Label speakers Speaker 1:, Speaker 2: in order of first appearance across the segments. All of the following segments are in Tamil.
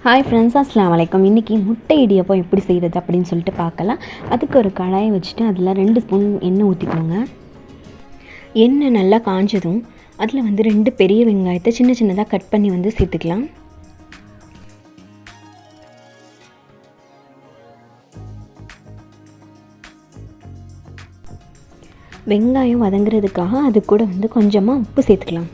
Speaker 1: ஹாய் ஃப்ரெண்ட்ஸ், அஸ்ஸலாமு அலைக்கும். இன்றைக்கி முட்டை இடியப்பம் எப்படி செய்கிறது அப்படின்னு சொல்லிட்டு பார்க்கலாம். அதுக்கு ஒரு கடாயை வச்சுட்டு அதில் 2 ஸ்பூன் எண்ணெய் ஊற்றிக்கோங்க. எண்ணெய் நல்லா காஞ்சதும் அதில் 2 பெரிய வெங்காயத்தை சின்ன சின்னதாக கட் பண்ணி சேர்த்துக்கலாம். வெங்காயம் வதங்குறதுக்காக அது கூட கொஞ்சமாக உப்பு சேர்த்துக்கலாம்.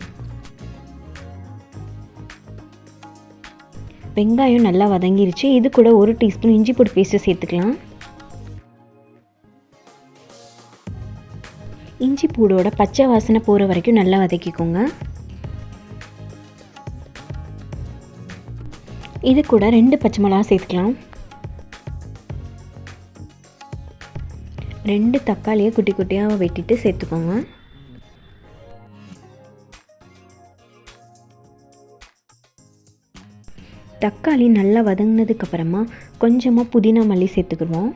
Speaker 1: வெங்காயம் நல்லா வதங்கிருச்சு. இது கூட 1 டீஸ்பூன் இஞ்சி பூண்டு பேஸ்ட்டு சேர்த்துக்கலாம். இஞ்சி பூடோட பச்சை வாசனை போகிற வரைக்கும் நல்லா வதக்கிக்கோங்க. இது கூட 2 பச்சை மிளகா சேர்த்துக்கலாம். 2 தக்காளியை குட்டி குட்டியாக வெட்டிட்டு சேர்த்துக்கோங்க. தக்காளி நல்லா வதங்கினதுக்கப்புறமா கொஞ்சமாக புதினா மல்லி சேர்த்துக்குவோம்.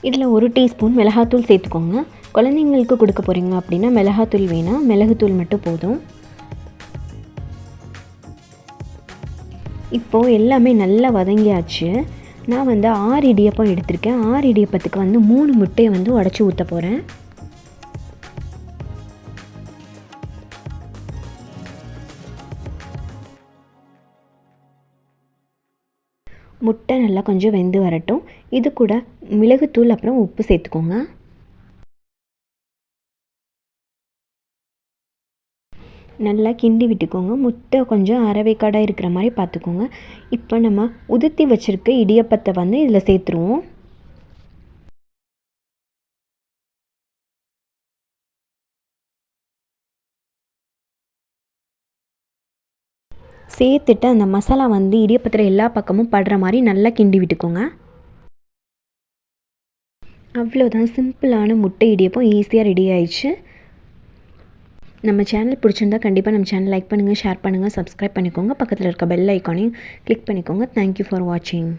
Speaker 1: இதில் 1 டீஸ்பூன் மிளகாத்தூள் சேர்த்துக்கோங்க. குழந்தைங்களுக்கு கொடுக்க போகிறீங்க அப்படின்னா மிளகாத்தூள் வேணாம், மிளகுத்தூள் மட்டும் போதும். இப்போது எல்லாமே நல்லா வதங்கியாச்சு. நான் 6 இடியப்பம் எடுத்திருக்கேன். 6 இடியப்பத்துக்கு 3 முட்டையை உடச்சி ஊற்ற போகிறேன். முட்டை நல்லா கொஞ்சம் வெந்து வரட்டும். இது கூட மிளகுத்தூள் அப்புறம் உப்பு சேர்த்துக்கோங்க. நல்லா கிண்டி விட்டுக்கோங்க. முட்டை கொஞ்சம் அரைவேக்காடாக இருக்கிற மாதிரி பார்த்துக்கோங்க. இப்போ நம்ம உதுத்தி வச்சுருக்க இடியப்பத்தை இதில் சேர்த்துருவோம். சேர்த்துட்டு அந்த மசாலா இடியப்பத்தில் எல்லா பக்கமும் படுற மாதிரி நல்லா கிண்டி விட்டுக்கோங்க. அவ்வளோதான், சிம்பிளான முட்டை இடியப்பம் ஈஸியாக ரெடி ஆயிடுச்சு. நம்ம சேனல் பிடிச்சிருந்தா கண்டிப்பாக நம்ம சேனல் லைக் பண்ணுங்கள், ஷேர் பண்ணுங்கள், சப்ஸ்கிரைப் பண்ணிக்கோங்க. பக்கத்தில் இருக்க பெல் ஐக்கானையும் கிளிக் பண்ணிக்கோங்க. தேங்க்யூ ஃபார் வாட்சிங்.